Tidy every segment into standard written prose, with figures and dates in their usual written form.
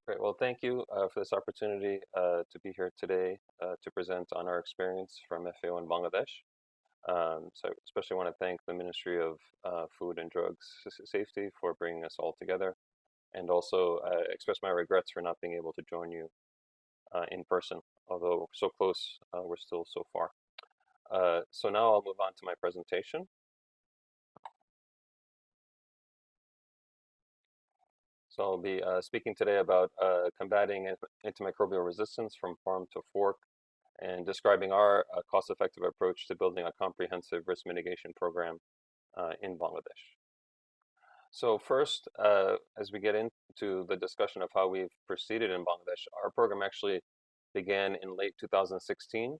Great. Well, thank you for this opportunity to be here today to present on our experience from FAO in Bangladesh. So I especially want to thank the Ministry of Food and Drugs Safety for bringing us all together, and also express my regrets for not being able to join you in person. Although we're so close, we're still so far. So now I'll move on to my presentation. So I'll be speaking today about combating antimicrobial resistance from farm to fork and describing our cost-effective approach to building a comprehensive risk mitigation program in Bangladesh. So first, as we get into the discussion of how we've proceeded in Bangladesh, our program actually began in late 2016,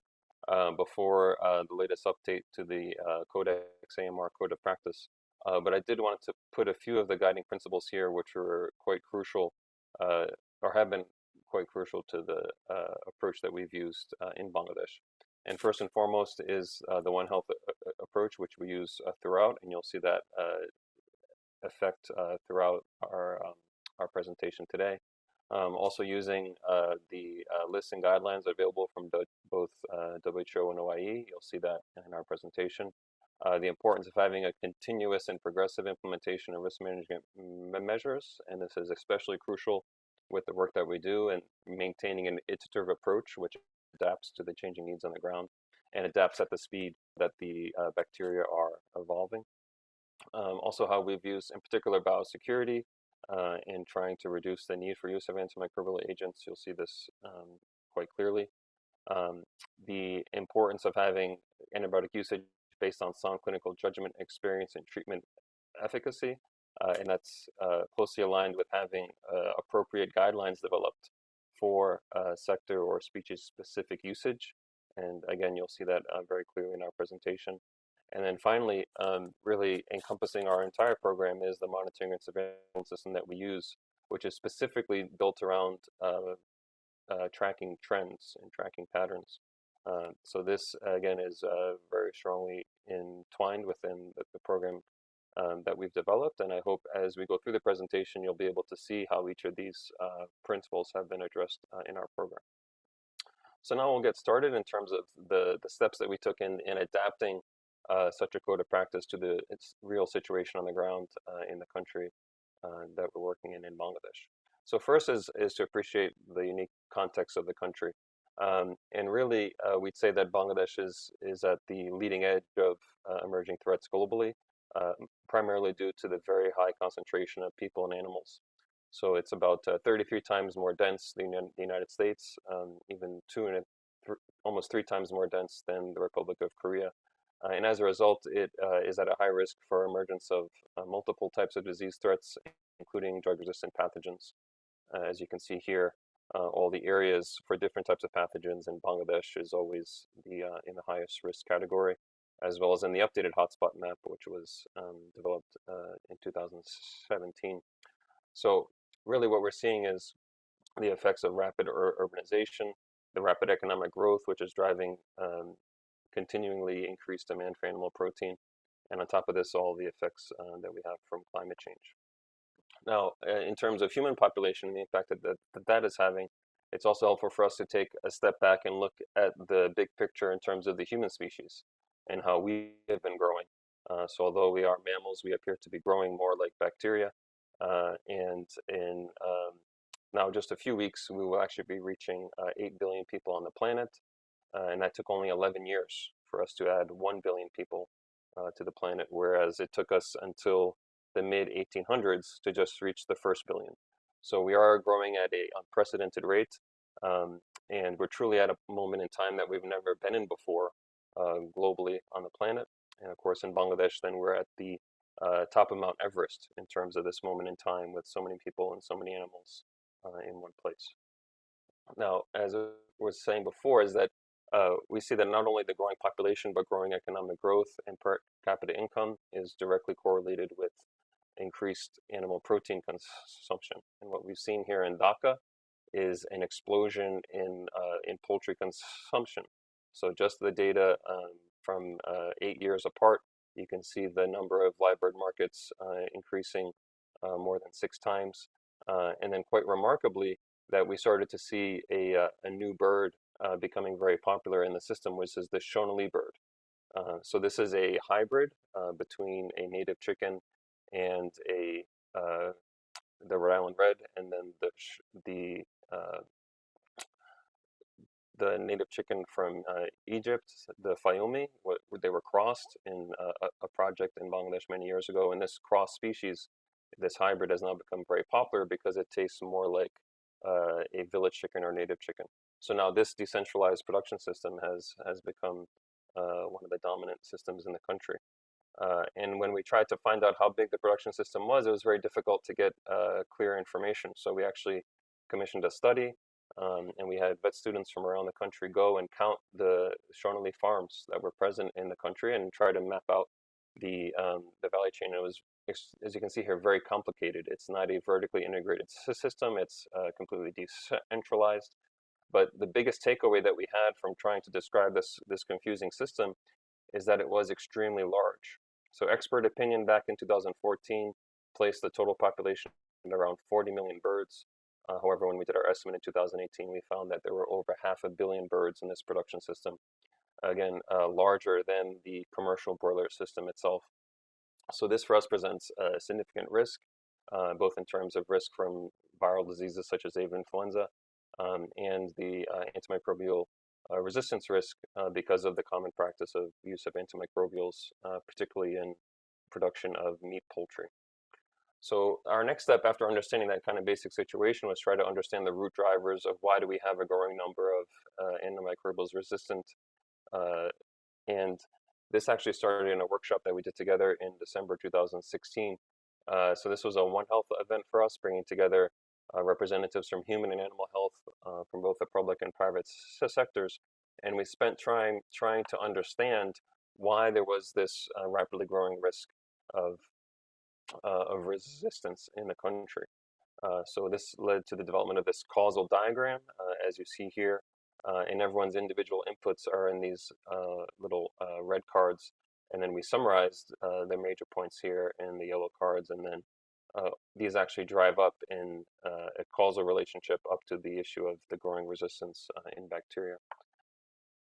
before the latest update to the Codex AMR Code of Practice. But I did want to put a few of the guiding principles here, which were quite crucial, or have been quite crucial to the approach that we've used in Bangladesh. And first and foremost is the One Health approach, which we use throughout, and you'll see that effect throughout our presentation today. Also using the lists and guidelines available from both WHO and OIE. You'll see that in our presentation. The importance of having a continuous and progressive implementation of risk management measures, and this is especially crucial with the work that we do, and maintaining an iterative approach which adapts to the changing needs on the ground and adapts at the speed that the bacteria are evolving. Also how we've used, in particular, biosecurity in trying to reduce the need for use of antimicrobial agents. You'll see this quite clearly. The importance of having antibiotic usage based on sound clinical judgment, experience, and treatment efficacy. And that's closely aligned with having appropriate guidelines developed for sector or species-specific usage. And again, you'll see that very clearly in our presentation. And then finally, really encompassing our entire program is the monitoring and surveillance system that we use, which is specifically built around tracking trends and tracking patterns. So this, again, is very strongly entwined within the program that we've developed. And I hope as we go through the presentation, you'll be able to see how each of these principles have been addressed in our program. So now we'll get started in terms of the steps that we took in adapting such a code of practice to its real situation on the ground in the country that we're working in Bangladesh. So first is to appreciate the unique context of the country. And really, we'd say that Bangladesh is at the leading edge of emerging threats globally, primarily due to the very high concentration of people and animals. So it's about 33 times more dense than the United States, even almost 3 times more dense than the Republic of Korea. And as a result, it is at a high risk for emergence of multiple types of disease threats, including drug-resistant pathogens. As you can see here, all the areas for different types of pathogens in Bangladesh is always in the highest risk category, as well as in the updated hotspot map, which was developed in 2017. So really what we're seeing is the effects of rapid urbanization, the rapid economic growth, which is driving continuingly increased demand for animal protein, and on top of this, all the effects that we have from climate change. Now, in terms of human population and the impact that is having, it's also helpful for us to take a step back and look at the big picture in terms of the human species and how we have been growing. So although we are mammals, we appear to be growing more like bacteria. And in now just a few weeks, we will actually be reaching 8 billion people on the planet. And that took only 11 years for us to add 1 billion people to the planet, whereas it took us until the mid-1800s to just reach the first billion. So we are growing at an unprecedented rate, and we're truly at a moment in time that we've never been in before globally on the planet. And of course, in Bangladesh, then we're at the top of Mount Everest in terms of this moment in time, with so many people and so many animals in one place. Now, as I was saying before, is that we see that not only the growing population, but growing economic growth and per capita income is directly correlated with increased animal protein consumption. And what we've seen here in Dhaka is an explosion in poultry consumption. So just the data from 8 years apart, you can see the number of live bird markets increasing more than 6 times. And then quite remarkably, that we started to see a new bird becoming very popular in the system, which is the Shonali bird. So this is a hybrid between a native chicken and a the Rhode Island red, and then uh, the native chicken from Egypt, the Fayumi. They were crossed in a project in Bangladesh many years ago, and this cross species, this hybrid, has now become very popular because it tastes more like a village chicken or native chicken. So now this decentralized production system has become one of the dominant systems in the country. And when we tried to find out how big the production system was, it was very difficult to get clear information. So we actually commissioned a study, and we had vet students from around the country go and count the Shonali farms that were present in the country and try to map out the value chain. It was, as you can see here, very complicated. It's not a vertically integrated system. It's completely decentralized. But the biggest takeaway that we had from trying to describe this confusing system is that it was extremely large. So expert opinion back in 2014 placed the total population at around 40 million birds. However, when we did our estimate in 2018, we found that there were over 500 million birds in this production system. Again, larger than the commercial broiler system itself. So this for us presents a significant risk, both in terms of risk from viral diseases such as avian influenza and the antimicrobial resistance risk because of the common practice of use of antimicrobials, particularly in production of meat poultry. So our next step after understanding that kind of basic situation was try to understand the root drivers of why do we have a growing number of antimicrobials resistant. And this actually started in a workshop that we did together in December 2016. So this was a One Health event for us, bringing together representatives from human and animal health from both the public and private sectors. And we spent trying to understand why there was this rapidly growing risk of resistance in the country. So this led to the development of this causal diagram, as you see here, and everyone's individual inputs are in these little red cards, and then we summarized the major points here in the yellow cards, and then these actually drive up in a causal relationship up to the issue of the growing resistance in bacteria.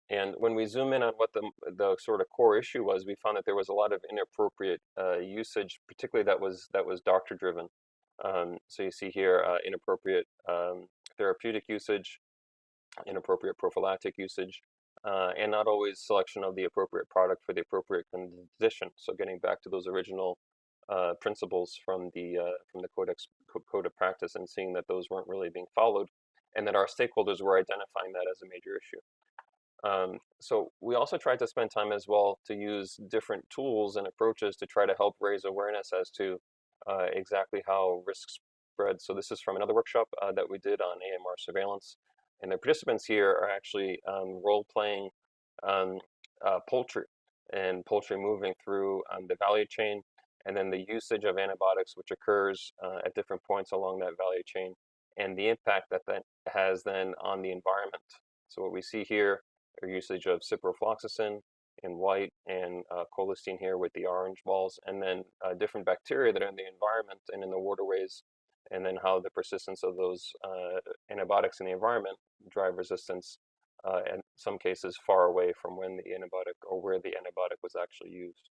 And when we zoom in on what the sort of core issue was, we found that there was a lot of inappropriate usage, particularly that was doctor driven. So you see here inappropriate therapeutic usage, inappropriate prophylactic usage, and not always selection of the appropriate product for the appropriate condition. So getting back to those original principles from the code of practice and seeing that those weren't really being followed, and that our stakeholders were identifying that as a major issue. So we also tried to spend time as well to use different tools and approaches to try to help raise awareness as to exactly how risk spread. So this is from another workshop that we did on AMR surveillance. And the participants here are actually role-playing poultry and poultry moving through the value chain, and then the usage of antibiotics, which occurs at different points along that value chain, and the impact that that has then on the environment. So what we see here are usage of ciprofloxacin in white and colistin here with the orange balls, and then different bacteria that are in the environment and in the waterways, and then how the persistence of those antibiotics in the environment drive resistance, in some cases far away from when the antibiotic or where the antibiotic was actually used.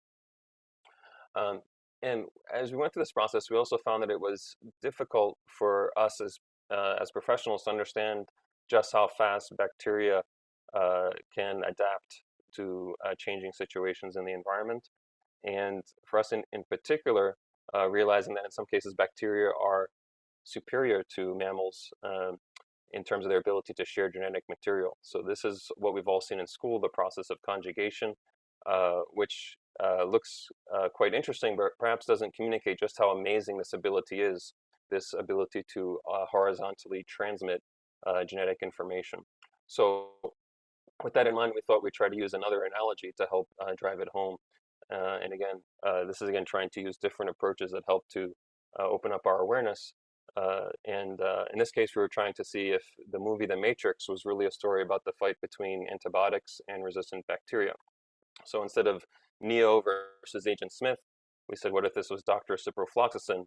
And as we went through this process, we also found that it was difficult for us as professionals to understand just how fast bacteria can adapt to changing situations in the environment. And for us in particular, realizing that in some cases bacteria are superior to mammals in terms of their ability to share genetic material. So this is what we've all seen in school, the process of conjugation, which looks quite interesting, but perhaps doesn't communicate just how amazing this ability is, this ability to horizontally transmit genetic information. So with that in mind, we thought we'd try to use another analogy to help drive it home. And again, this is again trying to use different approaches that help to open up our awareness. And in this case, we were trying to see if the movie The Matrix was really a story about the fight between antibiotics and resistant bacteria. So instead of Neo versus Agent Smith, we said, what if this was Dr. Ciprofloxacin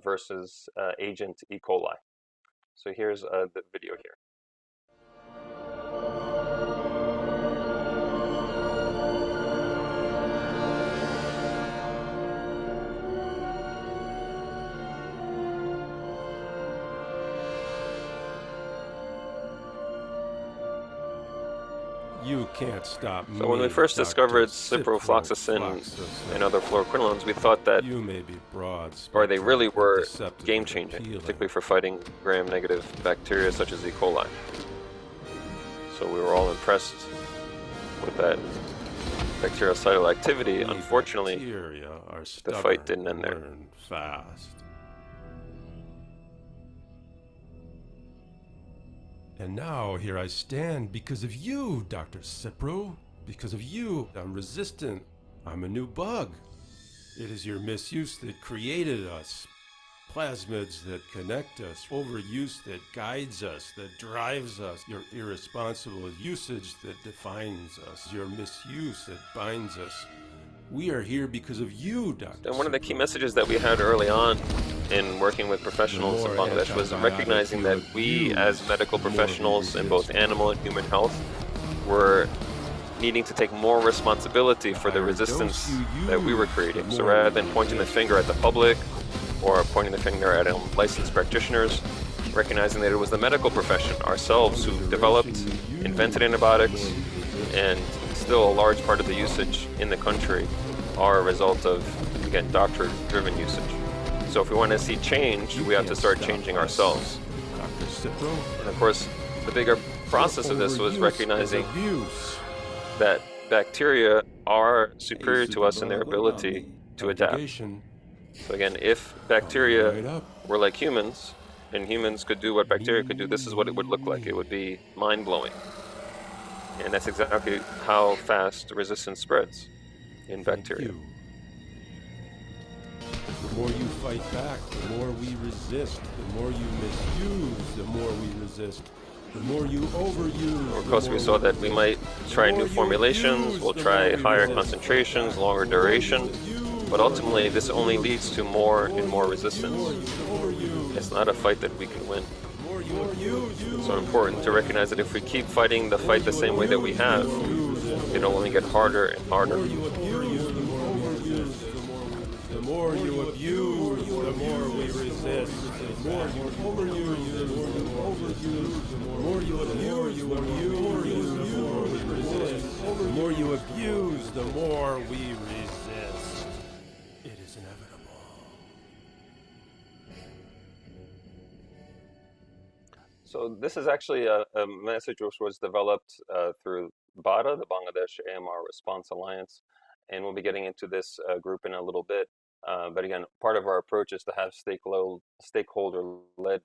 versus Agent E. coli? So here's the video here. You can't stop me. So when we first Dr. discovered ciprofloxacin and other fluoroquinolones, we thought that, you may be broad, or they really were deceptively game-changing, appealing. particularly for fighting gram-negative bacteria such as E. coli. So we were all impressed with that bactericidal activity. Unfortunately, the fight didn't end there. Fast. And now here I stand because of you, Dr. Cipro. Because of you, I'm resistant. I'm a new bug. It is your misuse that created us. Plasmids that connect us. Overuse that guides us, that drives us. Your irresponsible usage that defines us. Your misuse that binds us. We are here because of you, Dr. And one of the key messages that we had early on in working with professionals in Bangladesh was recognizing that we, as medical professionals in both animal and human health, were needing to take more responsibility for the resistance that we were creating. So rather than pointing the finger at the public or pointing the finger at licensed practitioners, recognizing that it was the medical profession ourselves who developed, invented antibiotics, and still a large part of the usage in the country are a result of, again, doctor-driven usage. So if we want to see change, we have to start changing ourselves. And of course, the bigger process of this was recognizing that bacteria are superior to us in their ability to adapt. So again, if bacteria were like humans, and humans could do what bacteria could do, this is what it would look like. It would be mind-blowing. And that's exactly how fast resistance spreads in bacteria. The more you fight back, the more we resist. The more you misuse, the more we resist. The more you overuse. Of course, we saw that we might try new formulations, we'll try higher concentrations, longer duration, but ultimately this only leads to more and more resistance. It's not a fight that we can win. It's so important to recognize that if we keep fighting the fight the same way that we have, it'll only get harder and harder. The more you abuse, the more we resist. The more you overuse, the more you overuse. The more you abuse, the more we resist. The more you abuse, the more we resist. It is inevitable. So this is actually a message which was developed through BADA, the Bangladesh AMR Response Alliance, and we'll be getting into this group in a little bit. But again, part of our approach is to have stakeholder-led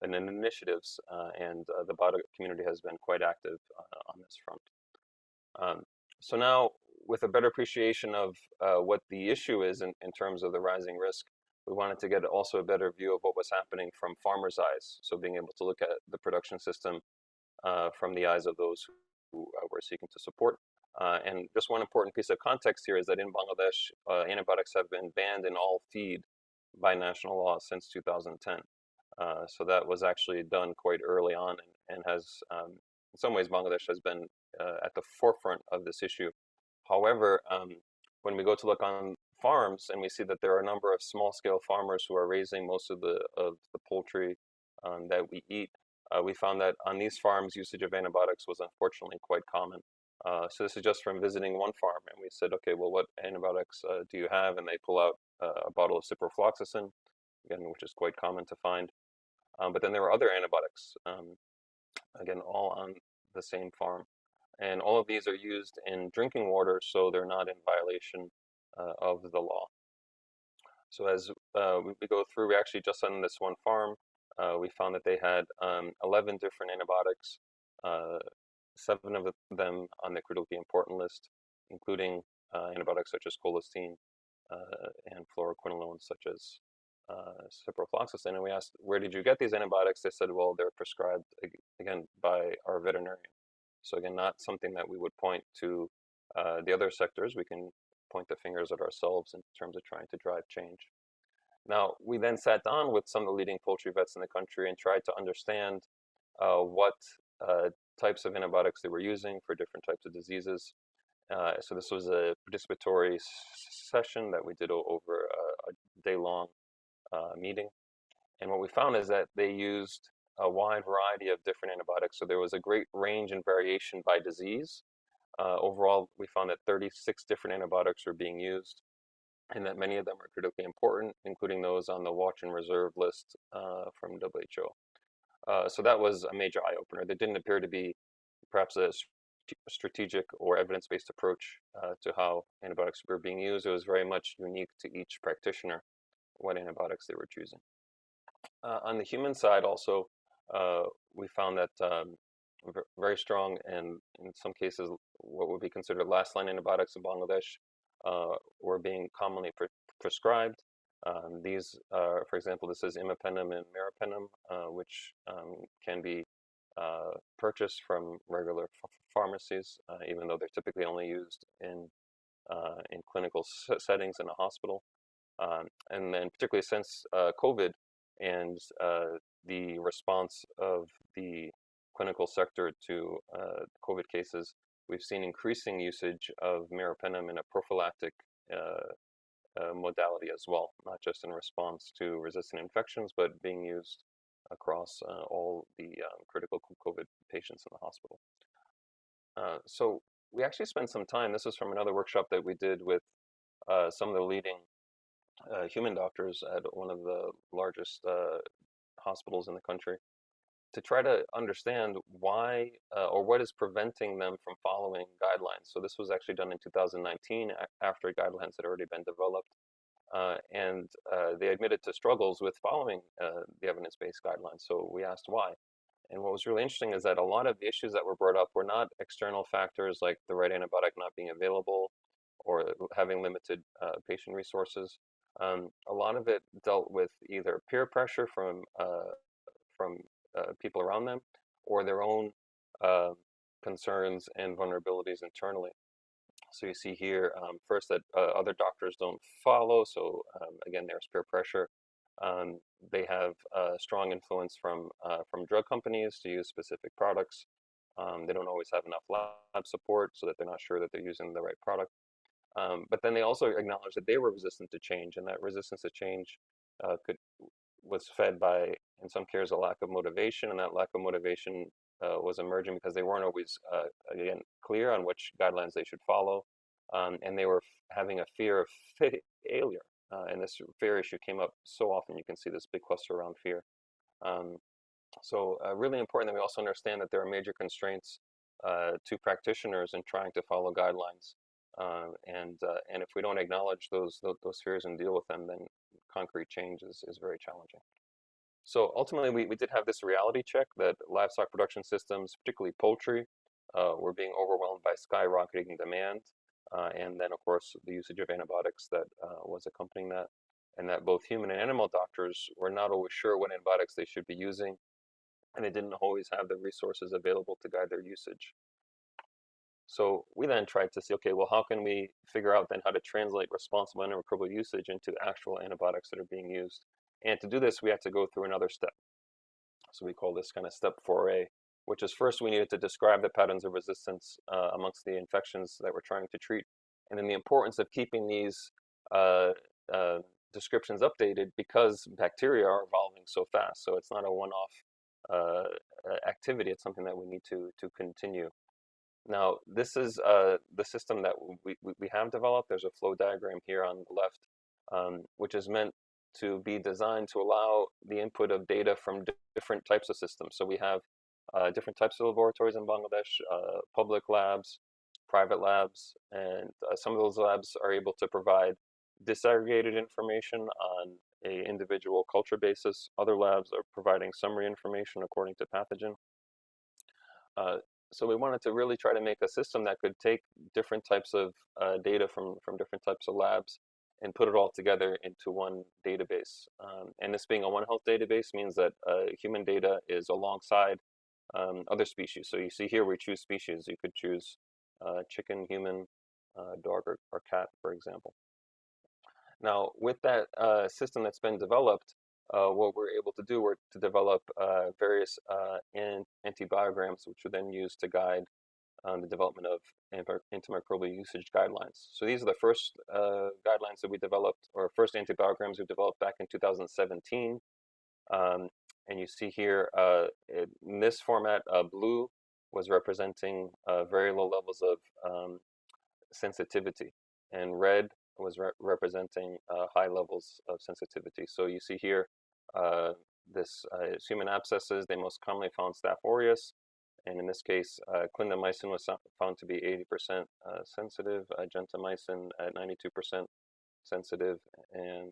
initiatives, and the BADA community has been quite active on this front. So now, with a better appreciation of what the issue is in terms of the rising risk, we wanted to get also a better view of what was happening from farmers' eyes. So being able to look at the production system from the eyes of those who we're seeking to support. And just one important piece of context here is that in Bangladesh, antibiotics have been banned in all feed by national law since 2010. So that was actually done quite early on, and has, in some ways, Bangladesh has been at the forefront of this issue. However, when we go to look on farms and we see that there are a number of small-scale farmers who are raising most of the poultry that we eat, we found that on these farms, usage of antibiotics was unfortunately quite common. So this is just from visiting one farm, and we said, okay, well, what antibiotics do you have? And they pull out a bottle of ciprofloxacin, again, which is quite common to find. But then there were other antibiotics, again, all on the same farm. And all of these are used in drinking water, so they're not in violation of the law. So as we go through, we actually just on this one farm, we found that they had 11 different antibiotics, 7 of them on the critically important list, including antibiotics such as colistin and fluoroquinolones such as ciprofloxacin. And we asked, where did you get these antibiotics? They said, well, they're prescribed, again, by our veterinarian. So again, not something that we would point to the other sectors. We can point the fingers at ourselves in terms of trying to drive change. Now, we then sat down with some of the leading poultry vets in the country and tried to understand what uh, types of antibiotics they were using for different types of diseases. So this was a participatory session that we did over a day-long meeting. And what we found is that they used a wide variety of different antibiotics. So there was a great range and variation by disease. Overall, we found that 36 different antibiotics were being used, and that many of them are critically important, including those on the watch and reserve list from WHO. So that was a major eye opener. There didn't appear to be perhaps a strategic or evidence-based approach to how antibiotics were being used. It was very much unique to each practitioner what antibiotics they were choosing. On the human side, also, we found that very strong and in some cases what would be considered last line antibiotics in Bangladesh were being commonly prescribed. These are, for example, this is imipenem and meropenem, which can be purchased from regular pharmacies, even though they're typically only used in clinical settings in a hospital. And then particularly since COVID and the response of the clinical sector to COVID cases, we've seen increasing usage of meropenem in a prophylactic modality as well, not just in response to resistant infections, but being used across all the critical COVID patients in the hospital. So we actually spent some time, this is from another workshop that we did with some of the leading human doctors at one of the largest hospitals in the country to try to understand why or what is preventing them from following guidelines. So this was actually done in 2019 after guidelines had already been developed. And they admitted to struggles with following the evidence-based guidelines. So we asked why. And what was really interesting is that a lot of the issues that were brought up were not external factors like the right antibiotic not being available or having limited patient resources. A lot of it dealt with either peer pressure from people around them or their own uh, concerns and vulnerabilities internally. So you see here first that other doctors don't follow. So again, there's peer pressure. Um, they have strong influence from drug companies to use specific products. They don't always have enough lab support, so that they're not sure that they're using the right product. But then they also acknowledge that they were resistant to change, and that resistance to change could was fed by, in some cases, a lack of motivation, and that lack of motivation was emerging because they weren't always, again, clear on which guidelines they should follow, and they were having a fear of failure. And this fear issue came up so often. You can see this big cluster around fear. Um, so really important that we also understand that there are major constraints to practitioners in trying to follow guidelines. And if we don't acknowledge those fears and deal with them, then concrete change is very challenging. So ultimately, we did have this reality check that livestock production systems, particularly poultry, were being overwhelmed by skyrocketing demand. And then, of course, the usage of antibiotics that was accompanying that. And that both human and animal doctors were not always sure what antibiotics they should be using. And they didn't always have the resources available to guide their usage. So we then tried to see, okay, well, how can we figure out then how to translate responsible antimicrobial usage into actual antibiotics that are being used? And to do this, we had to go through another step. So we call this kind of step 4A, which is first we needed to describe the patterns of resistance amongst the infections that we're trying to treat, and then the importance of keeping these uh, uh, descriptions updated because bacteria are evolving so fast. So it's not a one-off activity. It's something that we need to continue. Now, this is the system that we have developed. There's a flow diagram here on the left, which is meant to be designed to allow the input of data from different types of systems. So we have different types of laboratories in Bangladesh, public labs, private labs, and some of those labs are able to provide disaggregated information on a individual culture basis. Other labs are providing summary information according to pathogen. Uh, so we wanted to really try to make a system that could take different types of data from different types of labs and put it all together into one database. And this being a One Health database means that human data is alongside other species. So you see here we choose species. You could choose chicken, human, dog, or cat, for example. Now, with that system that's been developed, what we're able to do, we're to develop various antibiograms, which are then used to guide the development of antimicrobial usage guidelines. So these are the first guidelines that we developed, or first antibiograms we developed back in 2017. Um, and you see here, in this format, blue was representing very low levels of sensitivity, and red was representing high levels of sensitivity. So you see here, this is human abscesses. They most commonly found Staph aureus, and in this case, clindamycin was found to be 80% sensitive, gentamicin at 92% sensitive, and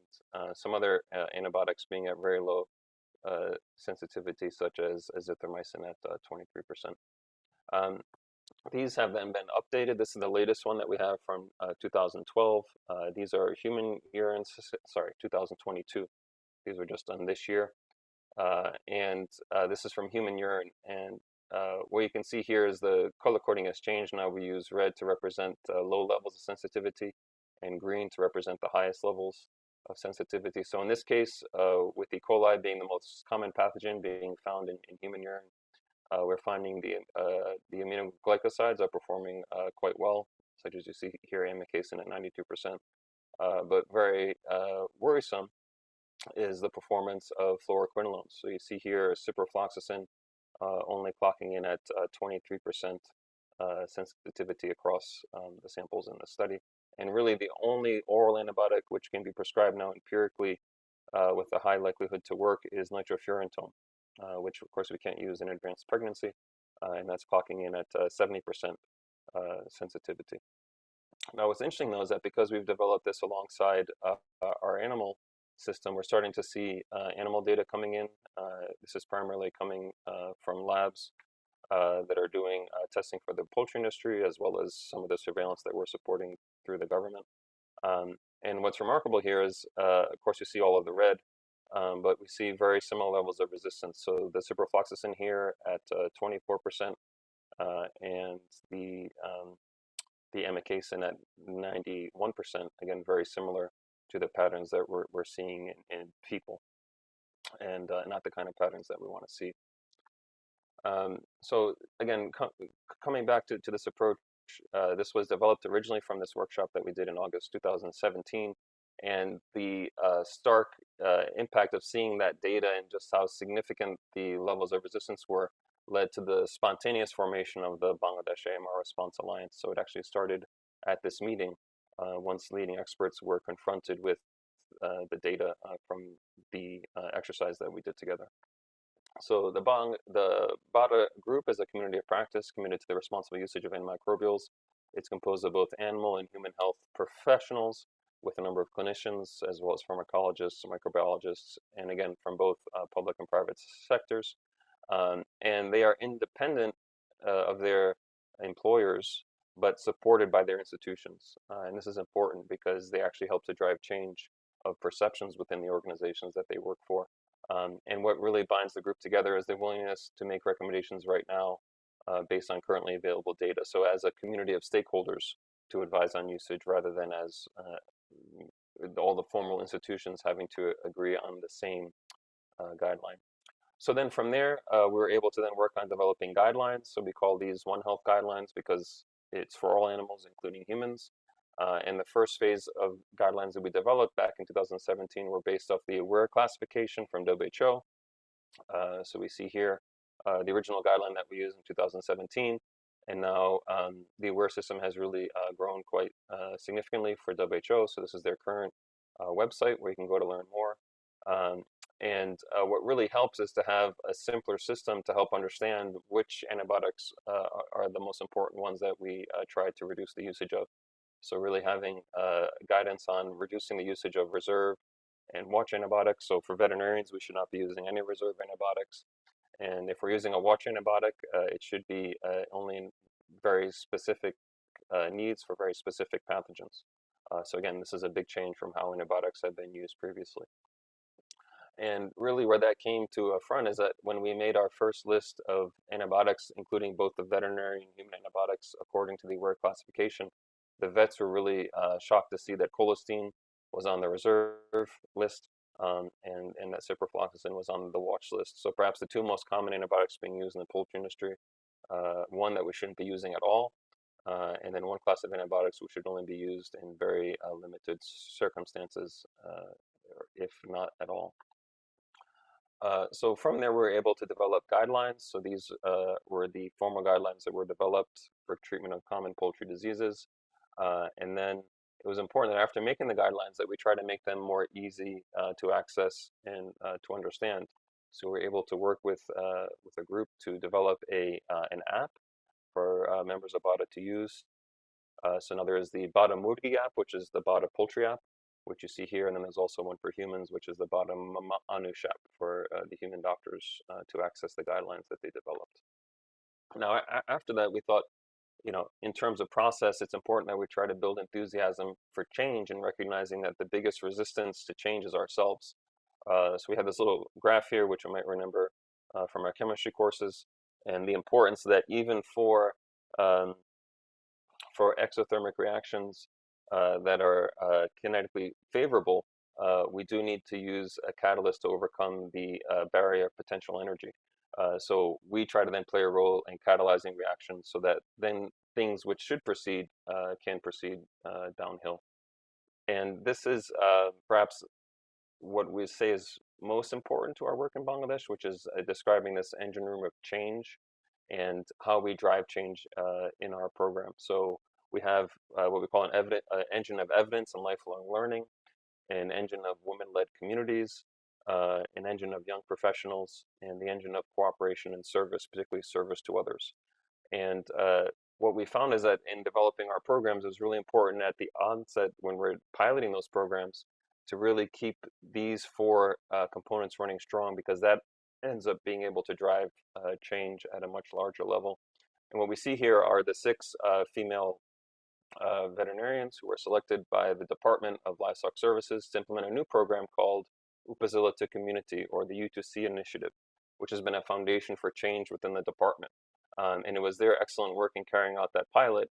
some other antibiotics being at very low sensitivity, such as azithromycin at 23%. Um, these have then been updated. This is the latest one that we have from 2012. These are human urine, sorry, 2022. These were just done this year. And this is from human urine. And what you can see here is the color coding has changed. Now we use red to represent low levels of sensitivity and green to represent the highest levels of sensitivity. So in this case, with E. coli being the most common pathogen being found in human urine, we're finding the aminoglycosides are performing quite well, such as you see here, amikacin at 92%. But very worrisome is the performance of fluoroquinolones. So you see here ciprofloxacin only clocking in at 23% sensitivity across the samples in the study. And really the only oral antibiotic which can be prescribed now empirically with a high likelihood to work is nitrofurantoin, which of course we can't use in advanced pregnancy, and that's clocking in at 70% sensitivity. Now, what's interesting though is that because we've developed this alongside our animal system, we're starting to see animal data coming in. This is primarily coming from labs that are doing testing for the poultry industry, as well as some of the surveillance that we're supporting through the government. And what's remarkable here is, of course, you see all of the red, but we see very similar levels of resistance. So the ciprofloxacin here at 24%, and the amikacin at 91%. Again, very similar to the patterns that we're seeing in people, and not the kind of patterns that we want to see. So again, coming back to this approach, this was developed originally from this workshop that we did in August 2017, and the stark impact of seeing that data and just how significant the levels of resistance were led to the spontaneous formation of the Bangladesh AMR Response Alliance. So it actually started at this meeting once leading experts were confronted with the data from the exercise that we did together. So the BADA group is a community of practice committed to the responsible usage of antimicrobials. It's composed of both animal and human health professionals with a number of clinicians, as well as pharmacologists, microbiologists, and again, from both public and private sectors. And they are independent of their employers, but supported by their institutions. And this is important because they actually help to drive change of perceptions within the organizations that they work for. And what really binds the group together is their willingness to make recommendations right now based on currently available data. So as a community of stakeholders to advise on usage rather than as all the formal institutions having to agree on the same guideline. So then from there, we were able to then work on developing guidelines. So we call these One Health guidelines because it's for all animals, including humans. And the first phase of guidelines that we developed back in 2017 were based off the AWARE classification from WHO. So we see here the original guideline that we used in 2017. And now the AWARE system has really grown quite significantly for WHO. So this is their current website where you can go to learn more. And what really helps is to have a simpler system to help understand which antibiotics are the most important ones that we try to reduce the usage of. So really having guidance on reducing the usage of reserve and watch antibiotics. So for veterinarians, we should not be using any reserve antibiotics. And if we're using a watch antibiotic, it should be only in very specific needs for very specific pathogens. So again, this is a big change from how antibiotics have been used previously. And really where that came to a front is that when we made our first list of antibiotics, including both the veterinary and human antibiotics according to the AWARE classification, the vets were really shocked to see that colistin was on the reserve list, and that ciprofloxacin was on the watch list. So perhaps the two most common antibiotics being used in the poultry industry, one that we shouldn't be using at all, and then one class of antibiotics which should only be used in very limited circumstances, if not at all. So from there, we were able to develop guidelines. So these were the formal guidelines that were developed for treatment of common poultry diseases. And then it was important that after making the guidelines that we try to make them more easy to access and to understand. So we're able to work with a group to develop an app for members of BADA to use. So now there is the BADA Murgi app, which is the BADA Poultry app, which you see here, and then there's also one for humans, which is the BADA Anush app for the human doctors to access the guidelines that they developed. Now, after that, we thought, in terms of process, it's important that we try to build enthusiasm for change and recognizing that the biggest resistance to change is ourselves. So we have this little graph here, which you might remember from our chemistry courses, and the importance that even um, for exothermic reactions that are kinetically favorable, we do need to use a catalyst to overcome the barrier of potential energy. So we try to then play a role in catalyzing reactions so that then things which should proceed can proceed downhill. And this is perhaps what we say is most important to our work in Bangladesh, which is describing this engine room of change and how we drive change in our program. So we have what we call an engine of evidence and lifelong learning, an engine of women-led communities, an engine of young professionals, and the engine of cooperation and service, particularly service to others. And what we found is that in developing our programs, it's really important at the onset when we're piloting those programs to really keep these four components running strong, because that ends up being able to drive change at a much larger level. And what we see here are the six female veterinarians who were selected by the Department of Livestock Services to implement a new program called Upazila to Community, or the U2C initiative, which has been a foundation for change within the department. And it was their excellent work in carrying out that pilot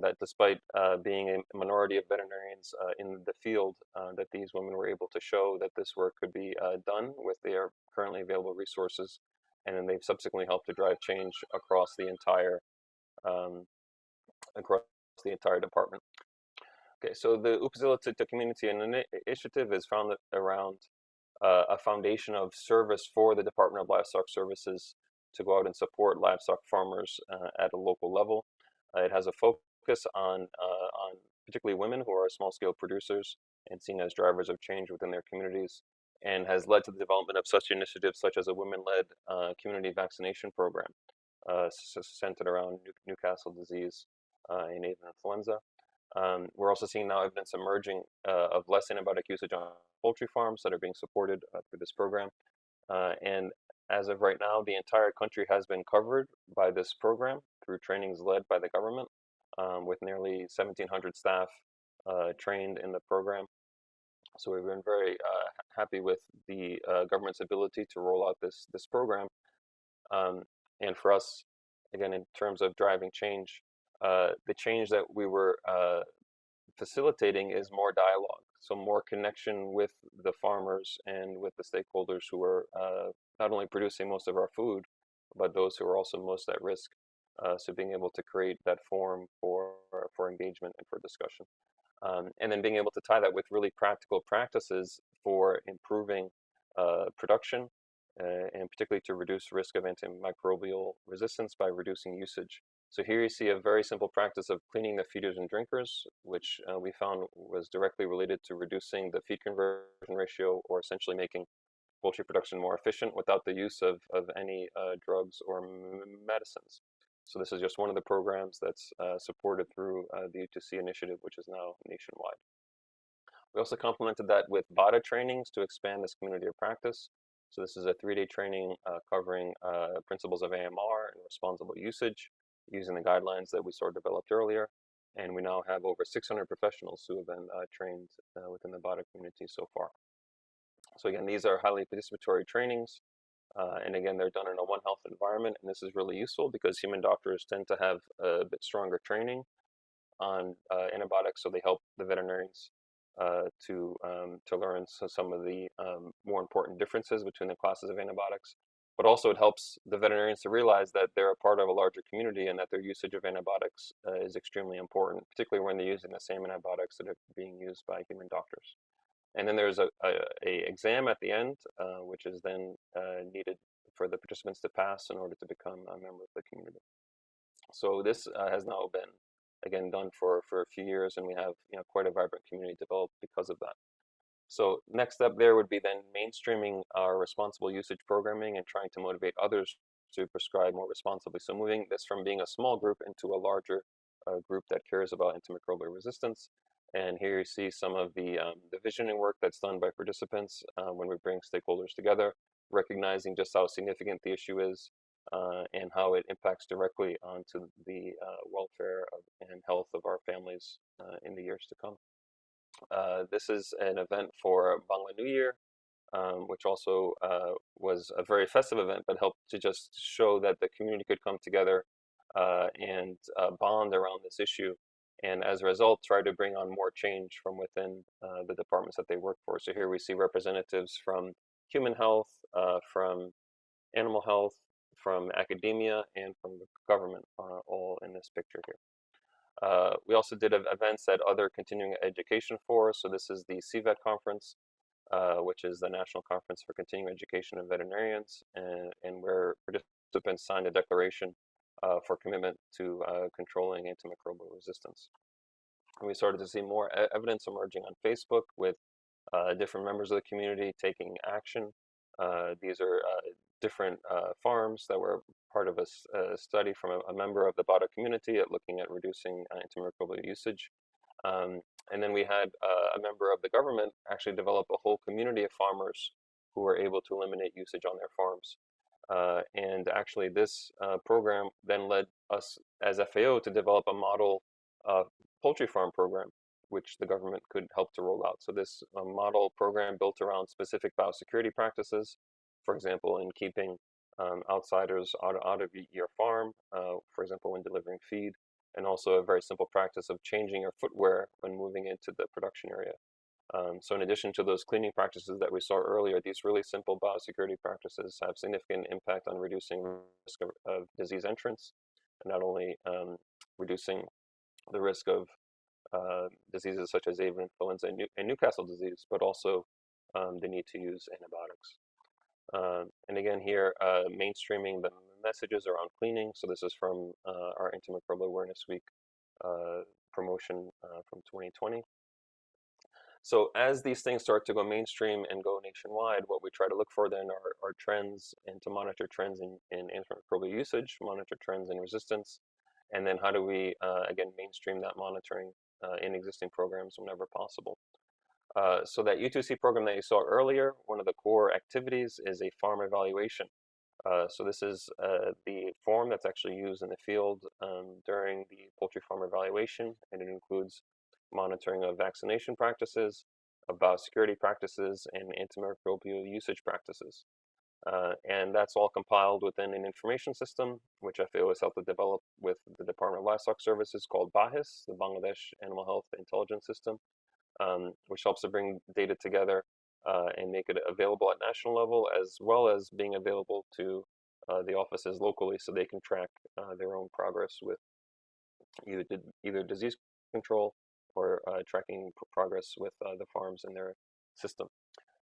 that despite being a minority of veterinarians in the field, that these women were able to show that this work could be done with their currently available resources. And then they've subsequently helped to drive change um, across the entire department. Okay, so the Upazila to Community initiative is founded around a foundation of service for the Department of Livestock Services to go out and support livestock farmers at a local level. It has a focus on particularly women who are small-scale producers and seen as drivers of change within their communities, and has led to the development of such initiatives such as a women-led community vaccination program centered around Newcastle disease and avian influenza. We're also seeing now evidence emerging of less antibiotic usage on poultry farms that are being supported through this program. And as of right now, the entire country has been covered by this program through trainings led by the government, with nearly 1,700 staff trained in the program. So we've been very happy with the government's ability to roll out this program. Um, and for us, again, in terms of driving change, the change that we were facilitating is more dialogue, so more connection with the farmers and with the stakeholders who are not only producing most of our food, but those who are also most at risk. So being able to create that forum for engagement and for discussion, and then being able to tie that with really practical practices for improving production, and particularly to reduce risk of antimicrobial resistance by reducing usage. So here you see a very simple practice of cleaning the feeders and drinkers, which we found was directly related to reducing the feed conversion ratio, or essentially making poultry production more efficient without the use of any drugs or medicines. So this is just one of the programs that's supported through the U2C initiative, which is now nationwide. We also complemented that with BADA trainings to expand this community of practice. So this is a 3-day training covering principles of AMR and responsible usage, using the guidelines that we sort of developed earlier. And we now have over 600 professionals who have been trained within the BADA community so far. So again, these are highly participatory trainings. And again, they're done in a One Health environment. And this is really useful because human doctors tend to have a bit stronger training on antibiotics, so they help the veterinarians to learn some of the more important differences between the classes of antibiotics. But also it helps the veterinarians to realize that they're a part of a larger community and that their usage of antibiotics is extremely important, particularly when they're using the same antibiotics that are being used by human doctors. And then there's a exam at the end, which is then needed for the participants to pass in order to become a member of the community. So this has now been, again, done for a few years, and we have quite a vibrant community developed because of that. So next step there would be then mainstreaming our responsible usage programming and trying to motivate others to prescribe more responsibly. So moving this from being a small group into a larger group that cares about antimicrobial resistance. And here you see some of the visioning work that's done by participants when we bring stakeholders together, recognizing just how significant the issue is and how it impacts directly onto the welfare and health of our families in the years to come. This is an event for Bangla New Year, which also was a very festive event, but helped to just show that the community could come together and bond around this issue. And as a result, try to bring on more change from within the departments that they work for. So here we see representatives from human health, from animal health, from academia, and from the government, all in this picture here. We also did events at other continuing education forums. So this is the CVET conference, which is the National Conference for Continuing Education of Veterinarians, and where participants signed a declaration for commitment to controlling antimicrobial resistance. And we started to see more evidence emerging on Facebook with different members of the community taking action. These are different farms that were part of a study from a member of the BADA community at looking at reducing antimicrobial usage. And then we had a member of the government actually develop a whole community of farmers who were able to eliminate usage on their farms. And actually this program then led us as FAO to develop a model poultry farm program, which the government could help to roll out. So this model program built around specific biosecurity practices, for example, in keeping outsiders out of your farm, for example, when delivering feed, and also a very simple practice of changing your footwear when moving into the production area. So in addition to those cleaning practices that we saw earlier, these really simple biosecurity practices have significant impact on reducing risk of disease entrance, and not only reducing the risk of diseases such as avian influenza and Newcastle disease, but also the need to use antibiotics. And again here, mainstreaming the messages around cleaning. So this is from our Antimicrobial Awareness Week promotion from 2020. So as these things start to go mainstream and go nationwide, what we try to look for then are trends and to monitor trends in antimicrobial usage, monitor trends in resistance, and then how do we, again, mainstream that monitoring in existing programs whenever possible. So that U2C program that you saw earlier, one of the core activities is a farm evaluation. So this is the form that's actually used in the field during the poultry farm evaluation, and it includes monitoring of vaccination practices, of biosecurity practices, and antimicrobial usage practices. And that's all compiled within an information system, which FAO has helped to develop with the Department of Livestock Services called BAHIS, the Bangladesh Animal Health Intelligence System, which helps to bring data together and make it available at national level, as well as being available to the offices locally so they can track their own progress with either disease control or tracking progress with the farms in their system.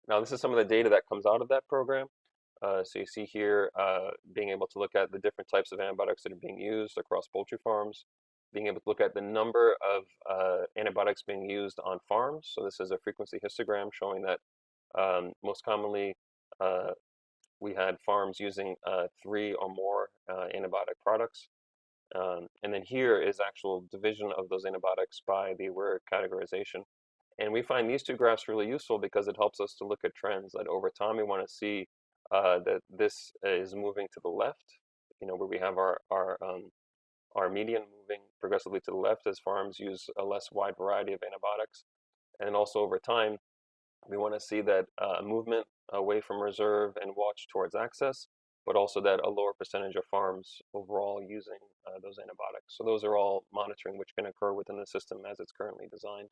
Now, this is some of the data that comes out of that program. So you see here being able to look at the different types of antibiotics that are being used across poultry farms, being able to look at the number of antibiotics being used on farms. So this is a frequency histogram showing that most commonly we had farms using 3 or more antibiotic products. And then here is actual division of those antibiotics by the aware categorization. And we find these two graphs really useful because it helps us to look at trends that over time we want to see that this is moving to the left, where we have our median moving progressively to the left as farms use a less wide variety of antibiotics. And also over time, we want to see that movement away from reserve and watch towards access, but also that a lower percentage of farms overall using those antibiotics. So those are all monitoring which can occur within the system as it's currently designed.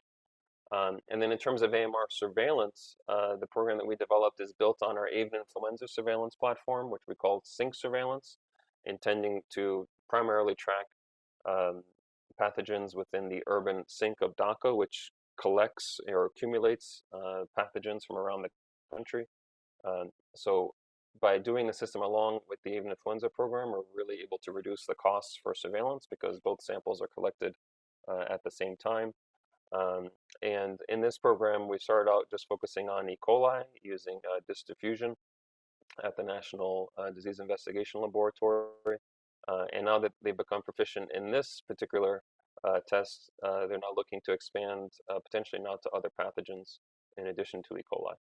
And then in terms of AMR surveillance, the program that we developed is built on our avian influenza surveillance platform, which we call Sync Surveillance, intending to primarily track um, pathogens within the urban sink of Dhaka, which collects or accumulates pathogens from around the country. So by doing the system along with the avian influenza program, we're really able to reduce the costs for surveillance because both samples are collected at the same time. Um, and in this program, we started out just focusing on E. coli using disk diffusion at the National Disease Investigation Laboratory. And now that they've become proficient in this particular test, they're now looking to expand potentially now to other pathogens in addition to E. coli.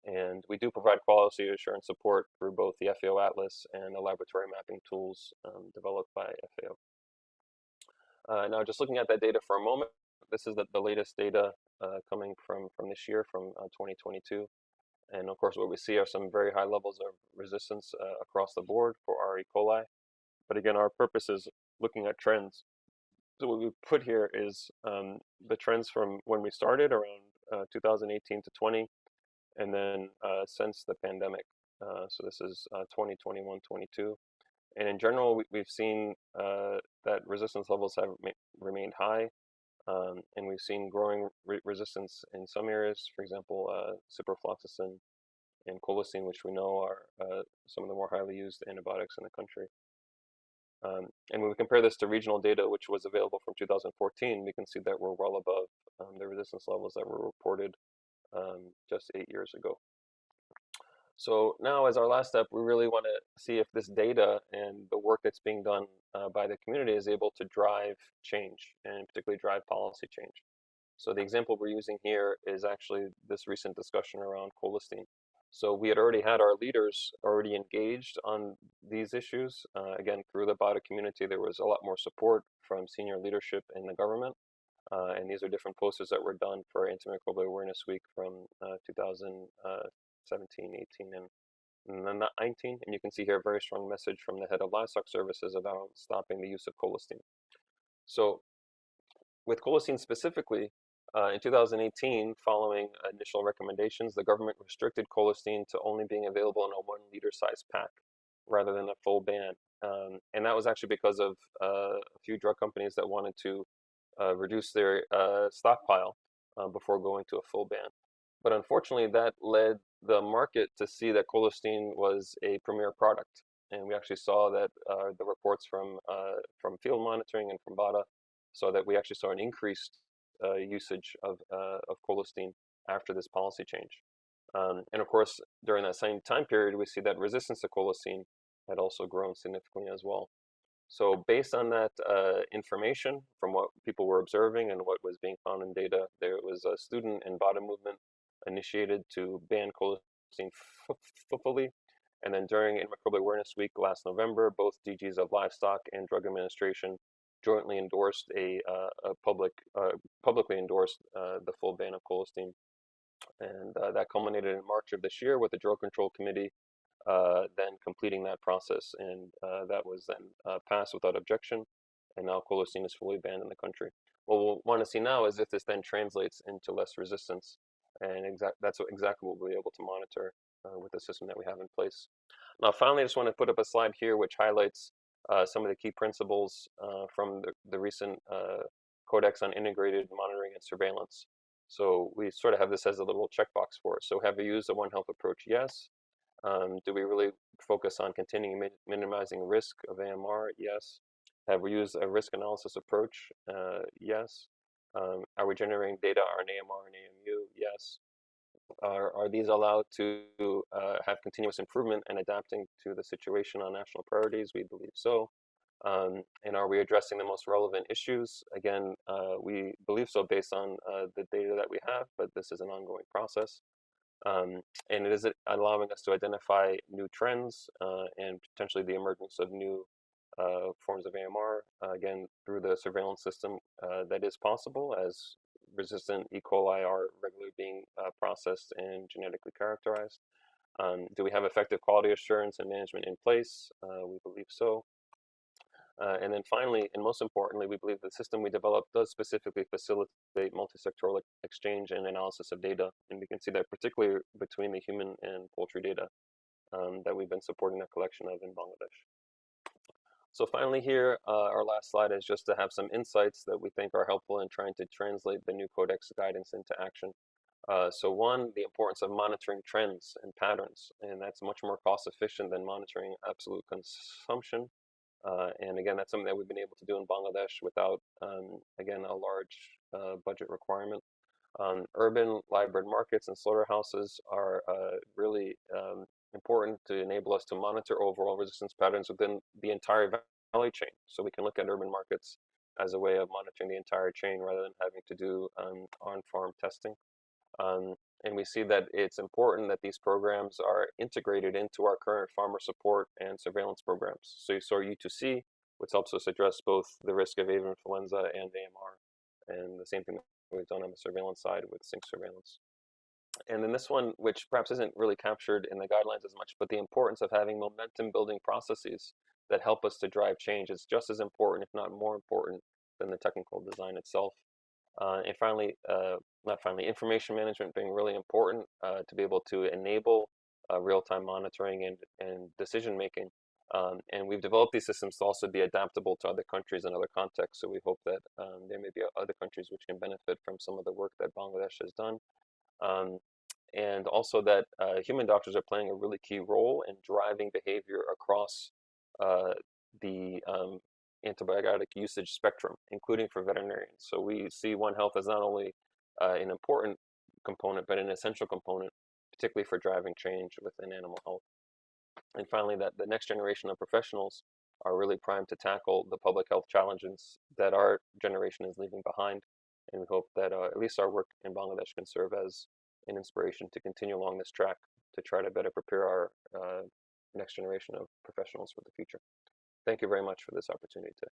And we do provide quality assurance support through both the FAO Atlas and the laboratory mapping tools developed by FAO. Now, just looking at that data for a moment, this is the latest data coming from this year, from 2022. And of course, what we see are some very high levels of resistance across the board for our E. coli. But again, our purpose is looking at trends. So what we put here is the trends from when we started around 2018 to 20, and then since the pandemic. So this is 2021, 22. And in general, we've seen that resistance levels have remained high, and we've seen growing resistance in some areas, for example, ciprofloxacin and colistin, which we know are some of the more highly used antibiotics in the country. And when we compare this to regional data, which was available from 2014, we can see that we're well above the resistance levels that were reported just 8 years ago. So now, as our last step, we really want to see if this data and the work that's being done by the community is able to drive change, and particularly drive policy change. So the example we're using here is actually this recent discussion around colistin. So we had already had our leaders already engaged on these issues. Again, through the BADA community, there was a lot more support from senior leadership in the government. And these are different posters that were done for Antimicrobial Awareness Week from 2017, 18, and 19. And you can see here a very strong message from the head of livestock services about stopping the use of colistin. So with colistin specifically, in 2018, following initial recommendations, the government restricted colistin to only being available in a 1 liter size pack rather than a full ban. And that was actually because of a few drug companies that wanted to reduce their stockpile before going to a full ban. But unfortunately, that led the market to see that colistin was a premier product. And we actually saw that the reports from field monitoring and from BADA saw that we actually saw an increased usage of colistin after this policy change. And of course, during that same time period, we see that resistance to colistin had also grown significantly as well. So based on that information from what people were observing and what was being found in data, there was a student and BADA movement initiated to ban colistin fully. And then during Antimicrobial Awareness Week last November, both DGs of Livestock and Drug Administration jointly endorsed publicly endorsed the full ban of colistin. And that culminated in March of this year with the Drug Control Committee then completing that process, and that was then passed without objection, and now colistin is fully banned in the country. What we'll want to see now is if this then translates into less resistance, and that's exactly what we'll be able to monitor with the system that we have in place. Now, finally, I just want to put up a slide here which highlights some of the key principles from the recent Codex on Integrated Monitoring and Surveillance. So we sort of have this as a little checkbox for us. So have we used a One Health approach? Yes. Do we really focus on continuing minimizing risk of AMR? Yes. Have we used a risk analysis approach? Yes. Are we generating data on AMR and AMU? Yes. Are these allowed to have continuous improvement and adapting to the situation on national priorities? We believe so. And are we addressing the most relevant issues? Again, we believe so based on the data that we have, but this is an ongoing process. And it is allowing us to identify new trends and potentially the emergence of new forms of AMR, again, through the surveillance system that is possible as resistant E. coli are regularly being processed and genetically characterized. Do we have effective quality assurance and management in place? We believe so. And then finally, and most importantly, we believe the system we developed does specifically facilitate multi-sectoral exchange and analysis of data. And we can see that particularly between the human and poultry data that we've been supporting a collection of in Bangladesh. So finally here, our last slide is just to have some insights that we think are helpful in trying to translate the new codex guidance into action. So one, the importance of monitoring trends and patterns, and that's much more cost efficient than monitoring absolute consumption. And again, that's something that we've been able to do in Bangladesh without, again, a large budget requirement. Urban live-bred markets and slaughterhouses are really important to enable us to monitor overall resistance patterns within the entire value chain. So we can look at urban markets as a way of monitoring the entire chain rather than having to do on-farm testing. Um, and we see that it's important that these programs are integrated into our current farmer support and surveillance programs. So you saw U2C, which helps us address both the risk of avian influenza and AMR, and the same thing we've done on the surveillance side with sync surveillance. And then this one, which perhaps isn't really captured in the guidelines as much, but the importance of having momentum building processes that help us to drive change is just as important, if not more important, than the technical design itself. And finally, not finally, information management being really important to be able to enable real-time monitoring and decision making. And we've developed these systems to also be adaptable to other countries and other contexts. So we hope that there may be other countries which can benefit from some of the work that Bangladesh has done. Um, and also that human doctors are playing a really key role in driving behavior across uh, the antibiotic usage spectrum, including for veterinarians. So we see One Health as not only an important component, but an essential component, particularly for driving change within animal health. And finally, that the next generation of professionals are really primed to tackle the public health challenges that our generation is leaving behind. And we hope that at least our work in Bangladesh can serve as an inspiration to continue along this track to try to better prepare our next generation of professionals for the future. Thank you very much for this opportunity today.